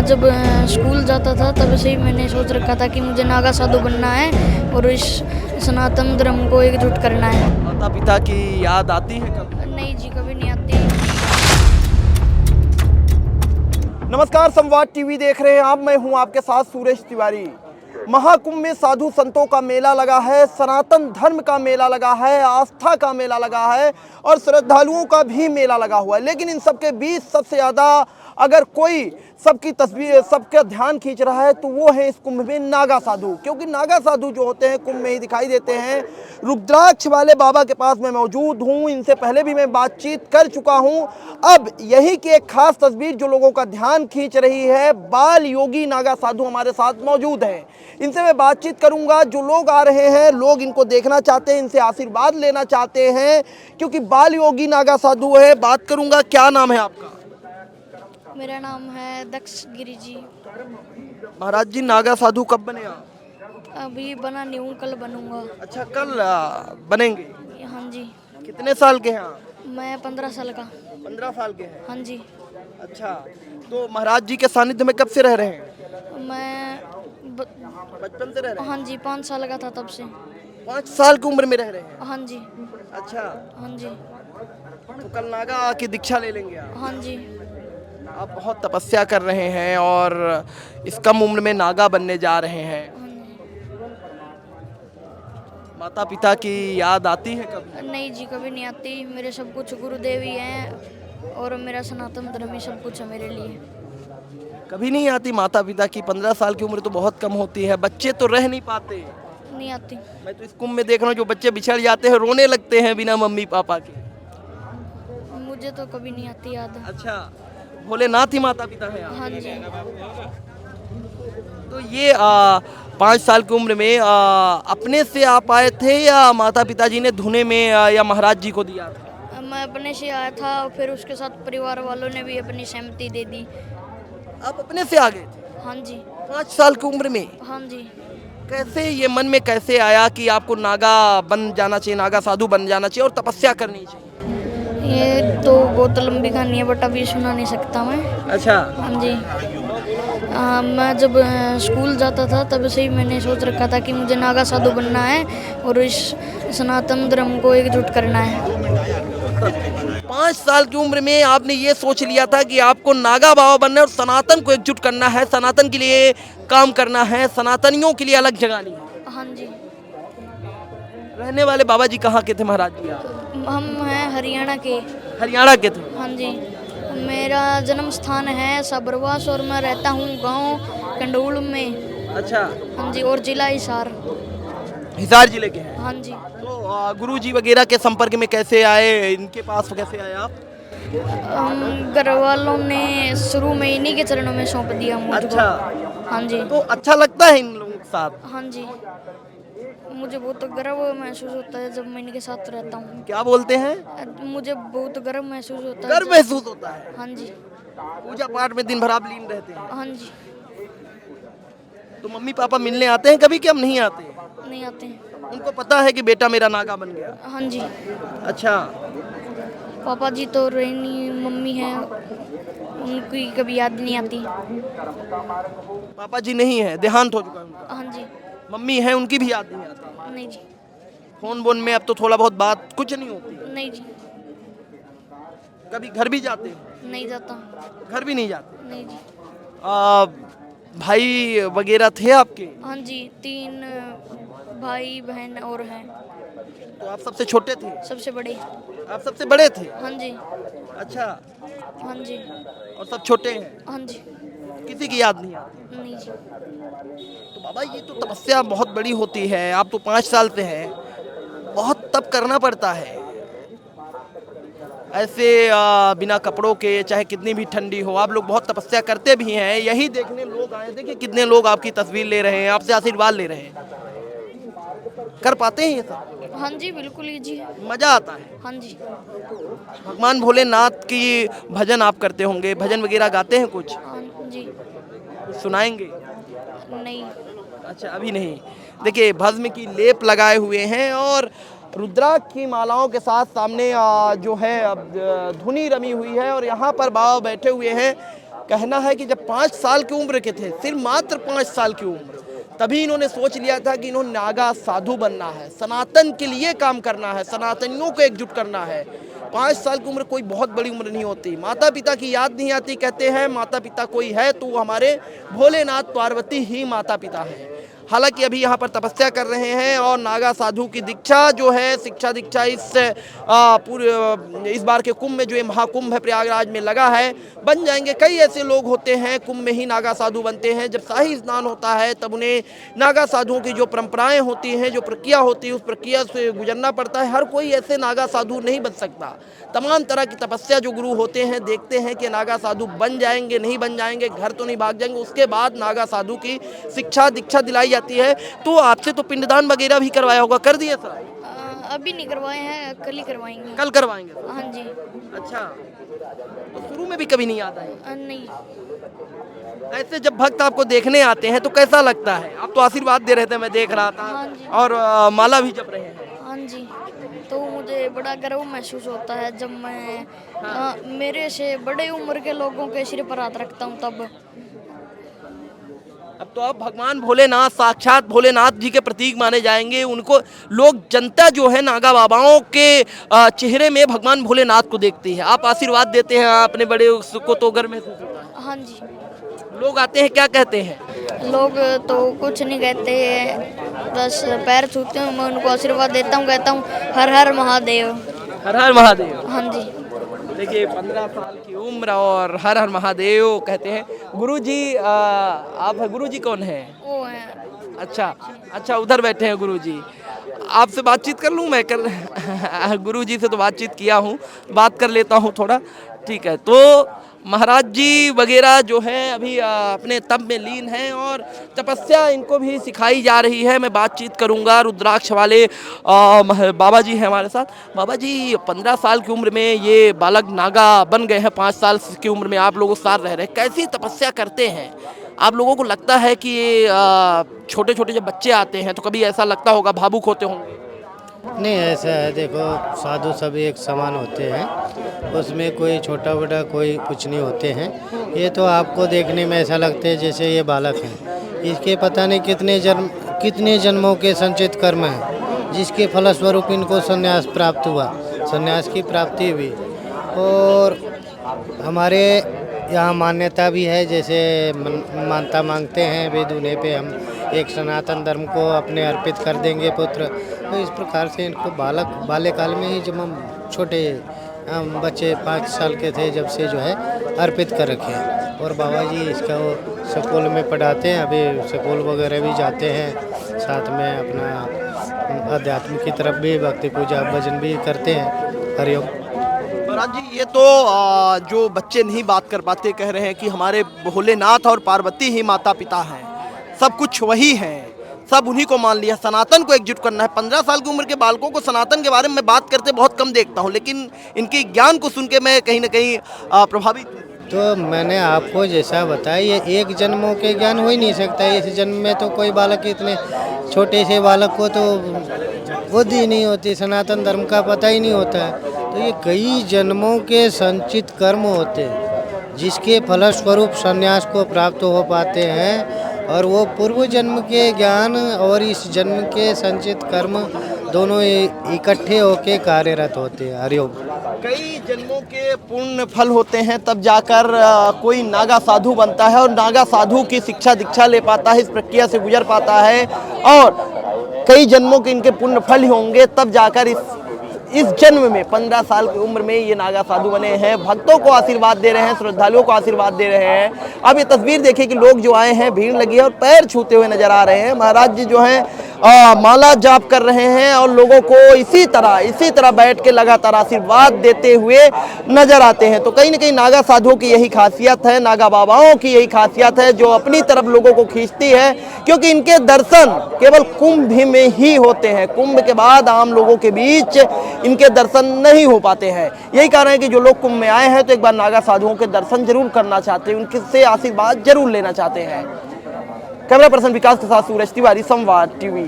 जब स्कूल जाता था तब से ही मैंने सोच रखा था कि मुझे नागा साधु बनना है और इस सनातन धर्म को एकजुट करना है। माता पिता की याद आती है कभी? नहीं जी, कभी नहीं आती। नमस्कार, संवाद टीवी देख रहे हैं आप। मैं हूं आपके साथ सुरेश तिवारी। महाकुंभ में साधु संतों का मेला लगा है, सनातन धर्म का मेला लगा है, आस्था का मेला लगा है और श्रद्धालुओं का भी मेला लगा हुआ है। लेकिन इन सबके बीच सबसे ज़्यादा अगर कोई सबकी तस्वीर, सबका ध्यान खींच रहा है तो वो है इस कुंभ में नागा साधु। क्योंकि नागा साधु जो होते हैं कुंभ में ही दिखाई देते हैं। रुद्राक्ष वाले बाबा के पास मैं मौजूद हूँ, इनसे पहले भी मैं बातचीत कर चुका हूँ। अब यही की एक खास तस्वीर जो लोगों का ध्यान खींच रही है, बाल योगी नागा साधु हमारे साथ मौजूद हैं। इनसे मैं बातचीत करूंगा। जो लोग आ रहे हैं, लोग इनको देखना चाहते हैं, इनसे आशीर्वाद लेना चाहते हैं क्योंकि बाल योगी नागा साधु है। बात करूंगा, क्या नाम है आपका? मेरा नाम है दक्ष गिरी जी। महाराज जी, नागा साधु कब बने आप? अभी बना नहीं हूँ, कल बनूंगा। अच्छा, कल बनेंगे। हाँ जी। कितने साल के हैं आप? मैं 15 साल का। 15 साल के हैं। हाँ जी। अच्छा, तो महाराज जी के सानिध्य में कब से रह रहे हैं? मैं बचपन से रह रहे हैं? हाँ जी, 5 साल का था तब से। 5 साल की उम्र में रह रहे हैं? हाँ जी। अच्छा, हाँ जी। तो कल नागा की दीक्षा ले लेंगे आप? हाँ जी। आप बहुत तपस्या कर रहे हैं और इस कम उम्र में नागा बनने जा रहे हैं। हाँ जी। माता पिता की याद आती है कभी? नहीं जी, कभी नहीं आती। मेरे सब कुछ गुरुदेव ही हैं और मेरा सनातन धर्म ही सब कुछ है मेरे लिए। कभी नहीं आती माता पिता की? 15 साल की उम्र तो बहुत कम होती है, बच्चे तो रह नहीं पाते। नहीं आती। मैं तो इस कुंभ में देख रहा हूँ जो बच्चे बिछड़ जाते हैं, रोने लगते हैं बिना मम्मी पापा के। मुझे तो कभी नहीं आती याद। अच्छा, भोलेनाथ ही माता पिता है आप? हाँ जी। तो ये 5 साल की उम्र में अपने से आप आए थे या माता पिताजी ने धुने में या महाराज जी को दिया था? मैं अपने से आया था और फिर उसके साथ परिवार वालों ने भी अपनी सहमति दे दी। आप अपने से आ गए थे हाँ जी। 5 साल की उम्र में? हाँ जी। कैसे ये मन में कैसे आया कि आपको नागा बन जाना चाहिए, नागा साधु बन जाना चाहिए और तपस्या करनी चाहिए? ये तो बहुत लंबी कहानी है बट अभी सुना नहीं सकता मैं। अच्छा। हाँ जी। मैं जब स्कूल जाता था तब से ही मैंने सोच रखा था कि मुझे नागा साधु बनना है और इस सनातन धर्म को एकजुट करना है। 5 साल की उम्र में आपने ये सोच लिया था कि आपको नागा बाबा बनना है और सनातन को एकजुट करना है, सनातन के लिए काम करना है, सनातनियों के लिए अलग जगानी है। हाँ जी। रहने वाले बाबा जी कहाँ के थे महाराज जी आप? हम हैं हरियाणा के। हरियाणा के थे? हाँ जी। मेरा जन्म स्थान है साबरवास और मैं रहता हूँ गांव कंडोल में। अच्छा। हाँ जी। और जिला हिसार। हिसार जिले के हैं? हाँ जी। तो गुरु जी वगैरह के संपर्क में कैसे आए, इनके पास कैसे आए आप? घर वालों ने शुरू में इन्हीं के चरणों में सौंप दिया मुझको। अच्छा। हाँ जी। तो अच्छा लगता है इन लोगों के साथ? हाँ जी। मुझे बहुत गर्व महसूस होता है जब मैं इनके साथ रहता हूँ। क्या बोलते हैं? मुझे बहुत गर्व महसूस होता है गर्व महसूस होता है? हाँ जी। पूजा पाठ में दिन भर आप लीन रहते हैं? हाँ जी। तो मम्मी पापा मिलने आते हैं कभी कि हम नहीं आते? नहीं आते हैं। उनको पता है कि बेटा मेरा नागा बन गया? हाँ जी। अच्छा। पापा जी तो रहनी, मम्मी है, उनकी कभी याद नहीं आती। पापा जी नहीं है, देहांत हो चुका है उनका? हाँ जी। मम्मी है, उनकी भी याद नहीं आती? नहीं जी। फोन बोन में अब तो थोड़ा बहुत बात कुछ नहीं होती? नहीं जी। कभी घर भी जाते हैं? नहीं जाता। घर भी नहीं जाते? नहीं जी। भाई वगैरह थे आपके? हाँ जी, 3 भाई बहन और हैं। तो आप सबसे छोटे थे? सबसे बड़े। आप सबसे बड़े थे? हाँ जी। अच्छा। हाँ जी। और सब छोटे हैं? हाँ जी। किसी की याद नहीं आती? नहीं जी। तो बाबा ये तो तपस्या बहुत बड़ी होती है, आप तो 5 साल से हैं, बहुत तप करना पड़ता है ऐसे बिना कपड़ों के, चाहे कितनी भी ठंडी हो, आप लोग बहुत तपस्या करते भी हैं। यही देखने लोग आए, देखिए कितने लोग आपकी तस्वीर ले रहे हैं, आपसे आशीर्वाद ले रहे हैं। कर पाते हैं ये सब? हाँ जी, बिल्कुल ही जी। मजा आता है? हाँ जी। भगवान भोलेनाथ की भजन आप करते होंगे, भजन वगैरह गाते हैं कुछ? हाँ जी। सुनाएंगे? नहीं। अच्छा, अभी नहीं। देखिए भस्म की लेप लगाए हुए हैं और रुद्राक्ष की मालाओं के साथ सामने जो है धुनी रमी हुई है और यहाँ पर बाबा बैठे हुए हैं। कहना है कि जब 5 साल की उम्र के थे, सिर्फ मात्र 5 साल की उम्र, तभी इन्होंने सोच लिया था कि इन्होंने नागा साधु बनना है, सनातन के लिए काम करना है, सनातनियों को एकजुट करना है। 5 साल की उम्र कोई बहुत बड़ी उम्र नहीं होती। माता पिता की याद नहीं आती, कहते हैं माता पिता कोई है तो वो हमारे भोलेनाथ पार्वती ही माता पिता हैं। हालांकि अभी यहाँ पर तपस्या कर रहे हैं और नागा साधु की दीक्षा जो है, शिक्षा दीक्षा इस बार के कुंभ में जो ये महाकुंभ है प्रयागराज में लगा है, बन जाएंगे। कई ऐसे लोग होते हैं कुंभ में ही नागा साधु बनते हैं। जब शाही स्नान होता है तब उन्हें नागा साधुओं की जो परंपराएं होती हैं, जो प्रक्रिया होती है, उस प्रक्रिया से गुजरना पड़ता है। हर कोई ऐसे नागा साधु नहीं बन सकता। तमाम तरह की तपस्या जो गुरु होते हैं देखते हैं कि नागा साधु बन जाएंगे नहीं बन जाएंगे, घर तो नहीं भाग जाएंगे, उसके बाद नागा साधु की शिक्षा दीक्षा दिलाई जाती है। तो आपसे तो पिंडदान वगैरह भी करवाया होगा, कर दिया सर? अभी नहीं करवाए हैं, कल ही करवाएंगे। कल करवाएंगे? हाँ जी। अच्छा, तो शुरू में भी कभी नहीं आता है? नहीं। ऐसे जब भक्त आपको देखने आते हैं तो कैसा लगता है? आप तो आशीर्वाद दे रहे थे, मैं देख रहा था। हाँ जी। और माला भी जप रहे हैं। हाँ जी, तो मुझे बड़ा गर्व महसूस होता है जब मैं मेरे से बड़े उम्र के लोगों के सिर पर हाथ रखता हूँ तब। अब तो आप भगवान भोलेनाथ, साक्षात भोलेनाथ जी के प्रतीक माने जाएंगे। उनको लोग, जनता जो है नागा बाबाओं के चेहरे में भगवान भोलेनाथ को देखती है। आप आशीर्वाद देते हैं अपने बड़े को तो गर्व महसूस होता है? हाँ जी। लोग आते हैं क्या कहते हैं? लोग तो कुछ नहीं कहते हैं, बस पैर छूते हूँ, मैं उनको आशीर्वाद देता हूँ, कहता हूँ हर हर महादेव। हर हर महादेव। हाँ जी। देखिए 15 साल की उम्र और हर हर महादेव कहते हैं। गुरुजी आप गुरुजी कौन है? वो है। अच्छा अच्छा, उधर बैठे हैं गुरुजी। आपसे बातचीत कर लूँ मैं? कर गुरुजी से तो बातचीत किया हूँ, बात कर लेता हूँ थोड़ा। ठीक है, तो महाराज जी वगैरह जो है अभी अपने तप में लीन हैं और तपस्या इनको भी सिखाई जा रही है। मैं बातचीत करूंगा। रुद्राक्ष वाले बाबा जी हैं हमारे साथ। बाबा जी, 15 साल की उम्र में ये बालक नागा बन गए हैं, 5 साल की उम्र में आप लोगों के साथ रह रहे हैं, कैसी तपस्या करते हैं? आप लोगों को लगता है कि ये छोटे छोटे जब बच्चे आते हैं तो कभी ऐसा लगता होगा, भावुक होते होंगे? नहीं, ऐसा है, देखो साधु सब एक समान होते हैं, उसमें कोई छोटा बड़ा कोई कुछ नहीं होते हैं। ये तो आपको देखने में ऐसा लगता है जैसे ये बालक हैं, इसके पता नहीं कितने जन्मों के संचित कर्म हैं जिसके फलस्वरूप इनको संन्यास प्राप्त हुआ, संन्यास की प्राप्ति हुई। और हमारे यहाँ मान्यता भी है, जैसे मानता मांगते हैं वे दूल्हे पे हम एक सनातन धर्म को अपने अर्पित कर देंगे पुत्र। तो इस प्रकार से इनको बाल्यकाल में ही, जब हम छोटे बच्चे 5 साल के थे, जब से जो है अर्पित कर रखे हैं। और बाबा जी इसका वो स्कूल में पढ़ाते हैं, अभी स्कूल वगैरह भी जाते हैं, साथ में अपना अध्यात्म की तरफ भी भक्ति पूजा भजन भी करते हैं। हरिओम। महाराज जी, ये तो जो बच्चे नहीं बात कर पाते कह रहे हैं कि हमारे भोलेनाथ और पार्वती ही माता पिता हैं, सब कुछ वही हैं, सब उन्हीं को मान लिया, सनातन को एकजुट करना है। 15 साल की उम्र के बालकों को सनातन के बारे में बात करते बहुत कम देखता हूँ, लेकिन इनके ज्ञान को सुन के मैं कहीं ना कहीं प्रभावित हूँ। तो मैंने आपको जैसा बताया, ये एक जन्मों के ज्ञान हो ही नहीं सकता। इस जन्म में तो कोई बालक, इतने छोटे से बालक को तो बुद्धि नहीं होती, सनातन धर्म का पता ही नहीं होता है। तो ये कई जन्मों के संचित कर्म होते हैं जिसके फलस्वरूप संन्यास को प्राप्त हो पाते हैं। और वो पूर्व जन्म के ज्ञान और इस जन्म के संचित कर्म दोनों इकट्ठे होके कार्यरत होते हैं। हरिओम। कई जन्मों के पूर्ण फल होते हैं तब जाकर कोई नागा साधु बनता है और नागा साधु की शिक्षा दीक्षा ले पाता है, इस प्रक्रिया से गुजर पाता है। और कई जन्मों के इनके पुण्य फल होंगे तब जाकर इस जन्म में 15 साल की उम्र में ये नागा साधु बने हैं। भक्तों को आशीर्वाद दे रहे हैं, श्रद्धालुओं को आशीर्वाद दे रहे हैं। अब ये तस्वीर देखिए कि लोग जो आए हैं, भीड़ लगी है और पैर छूते हुए नजर आ रहे हैं। महाराज जी जो हैं माला जाप कर रहे हैं और लोगों को इसी तरह बैठ के लगातार आशीर्वाद देते हुए नजर आते हैं। तो कहीं ना कहीं नागा साधुओं की यही खासियत है, नागा बाबाओं की यही खासियत है जो अपनी तरफ लोगों को खींचती है, क्योंकि इनके दर्शन केवल कुंभ में ही होते हैं। कुंभ के बाद आम लोगों के बीच इनके दर्शन नहीं हो पाते हैं। यही कारण है कि जो लोग कुंभ में आए हैं तो एक बार नागा साधुओं के दर्शन जरूर करना चाहते हैं, उनसे आशीर्वाद जरूर लेना चाहते हैं। कैमरा पर्सन विकास के साथ सूरज तिवारी, संवाद टीवी।